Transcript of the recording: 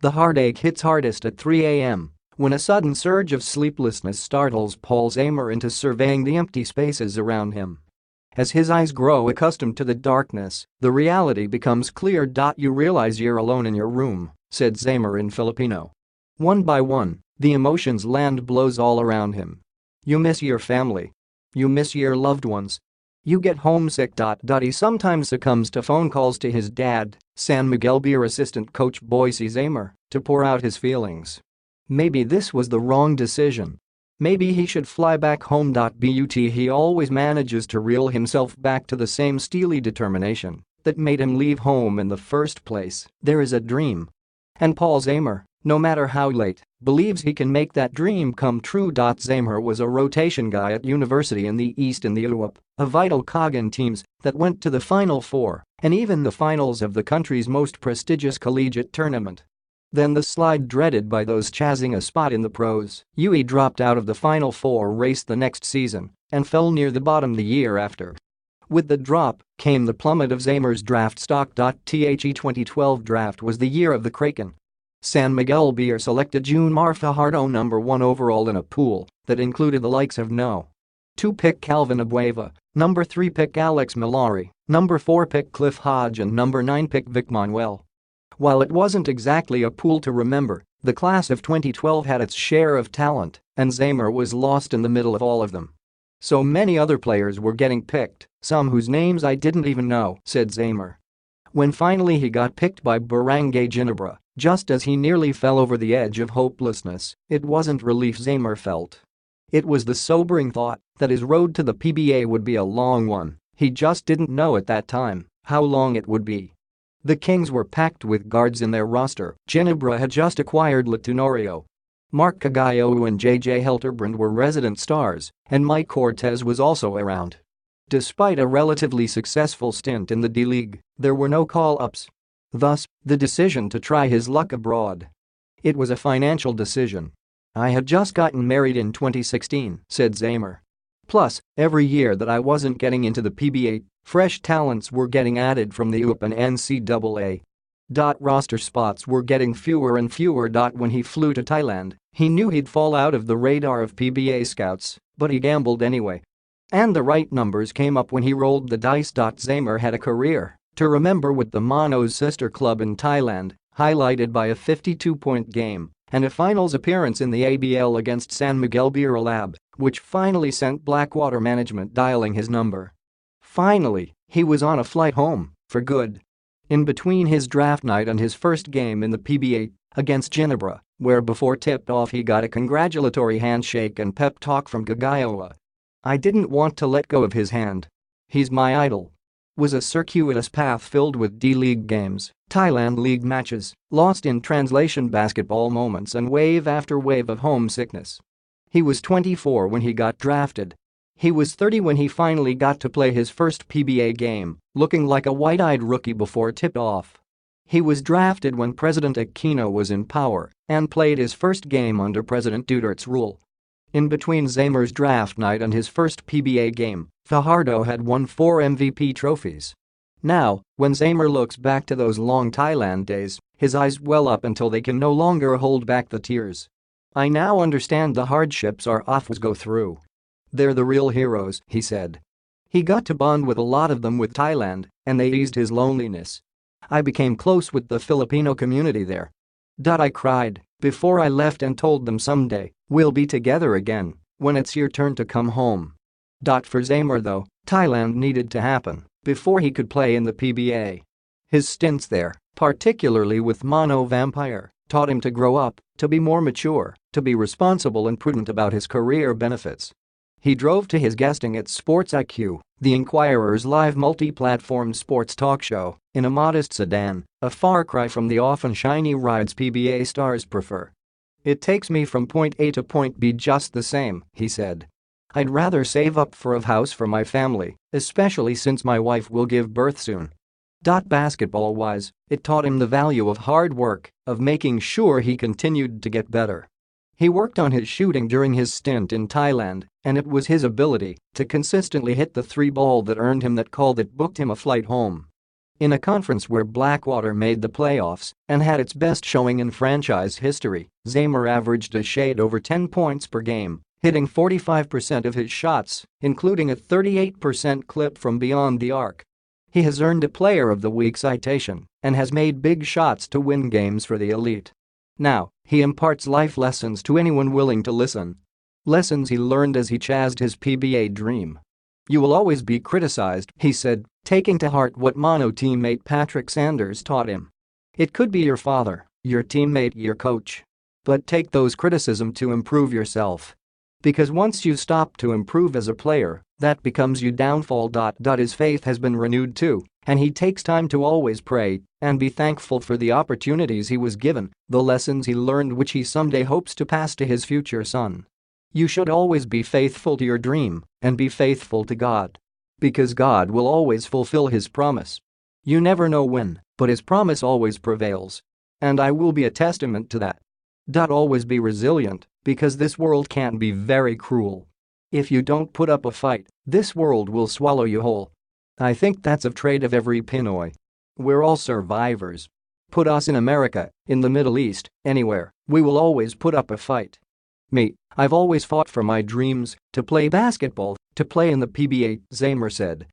The heartache hits hardest at 3 a.m. when a sudden surge of sleeplessness startles Paul Zamar into surveying the empty spaces around him. As his eyes grow accustomed to the darkness, the reality becomes clear. You realize you're alone in your room, said Zamar in Filipino. One by one, the emotions land blows all around him. You miss your family. You miss your loved ones. You get homesick. He sometimes succumbs to phone calls to his dad, San Miguel Beer assistant coach Boycie Zamar, to pour out his feelings. Maybe this was the wrong decision. Maybe he should fly back home. But he always manages to reel himself back to the same steely determination that made him leave home in the first place. There is a dream. And Paul Zamar, no matter how late, believes he can make that dream come true. Zamar was a rotation guy at university in the East in the UAAP, a vital cog in teams that went to the Final Four and even the finals of the country's most prestigious collegiate tournament. Then the slide dreaded by those chasing a spot in the pros. UE dropped out of the Final Four race the next season and fell near the bottom the year after. With the drop came the plummet of Zamar's draft stock. The 2012 draft was the year of the Kraken. San Miguel Beer selected Junmar Fajardo number 1 overall in a pool that included the likes of No. 2 pick Calvin Abueva, number 3 pick Alex Malari, number 4 pick Cliff Hodge and number 9 pick Vic Manuel. While it wasn't exactly a pool to remember, the class of 2012 had its share of talent, and Zamar was lost in the middle of all of them. So many other players were getting picked, some whose names I didn't even know, said Zamar. When finally he got picked by Barangay Ginebra, just as he nearly fell over the edge of hopelessness, it wasn't relief Zamar felt. It was the sobering thought that his road to the PBA would be a long one. He just didn't know at that time how long it would be. The Kings were packed with guards in their roster. Ginebra had just acquired Latunorio. Mark Cagayo and JJ Helterbrand were resident stars, and Mike Cortez was also around. Despite a relatively successful stint in the D-League, there were no call-ups. Thus, the decision to try his luck abroad. It was a financial decision. I had just gotten married in 2016, said Zamar. Plus, every year that I wasn't getting into the PBA, fresh talents were getting added from the UAAP and NCAA. Roster spots were getting fewer and fewer. When he flew to Thailand, he knew he'd fall out of the radar of PBA scouts, but he gambled anyway. And the right numbers came up when he rolled the dice. Zamar had a career to remember with the Mono's sister club in Thailand, highlighted by a 52-point game and a finals appearance in the ABL against San Miguel Beer Lab, which finally sent Blackwater management dialing his number. Finally, he was on a flight home, for good. In between his draft night and his first game in the PBA against Ginebra, where before tip-off he got a congratulatory handshake and pep talk from Cagayo. I didn't want to let go of his hand. He's my idol. Was a circuitous path filled with D-League games, Thailand League matches, lost in translation basketball moments and wave after wave of homesickness. He was 24 when he got drafted. He was 30 when he finally got to play his first PBA game, looking like a white-eyed rookie before tip-off. He was drafted when President Aquino was in power and played his first game under President Duterte's rule. In between Zamar's draft night and his first PBA game, Fajardo had won 4 MVP trophies. Now, when Zamar looks back to those long Thailand days, his eyes well up until they can no longer hold back the tears. I now understand the hardships our offers go through. They're the real heroes, he said. He got to bond with a lot of them with Thailand, and they eased his loneliness. I became close with the Filipino community there. I cried before I left and told them someday, we'll be together again, when it's your turn to come home. For Zamar though, Thailand needed to happen before he could play in the PBA. His stints there, particularly with Mono Vampire, taught him to grow up, to be more mature, to be responsible and prudent about his career benefits. He drove to his guesting at Sports IQ, the Inquirer's live multi-platform sports talk show, in a modest sedan, a far cry from the often shiny rides PBA stars prefer. It takes me from point A to point B just the same, he said. I'd rather save up for a house for my family, especially since my wife will give birth soon. Basketball-wise, it taught him the value of hard work, of making sure he continued to get better. He worked on his shooting during his stint in Thailand, and it was his ability to consistently hit the 3-ball that earned him that call that booked him a flight home. In a conference where Blackwater made the playoffs and had its best showing in franchise history, Zamar averaged a shade over 10 points per game, hitting 45% of his shots, including a 38% clip from beyond the arc. He has earned a Player of the Week citation and has made big shots to win games for the elite. Now, he imparts life lessons to anyone willing to listen. Lessons he learned as he chased his PBA dream. "You will always be criticized," he said, taking to heart what Mono teammate Patrick Sanders taught him. "It could be your father, your teammate, your coach. But take those criticisms to improve yourself. Because once you stop to improve as a player, that becomes your downfall." His faith has been renewed too, and he takes time to always pray and be thankful for the opportunities he was given, the lessons he learned which he someday hopes to pass to his future son. You should always be faithful to your dream and be faithful to God. Because God will always fulfill His promise. You never know when, but His promise always prevails. And I will be a testament to that. Always be resilient, because this world can be very cruel. If you don't put up a fight, this world will swallow you whole. I think that's a trait of every Pinoy. We're all survivors. Put us in America, in the Middle East, anywhere, we will always put up a fight. Me, I've always fought for my dreams, to play basketball, to play in the PBA, Zamar said,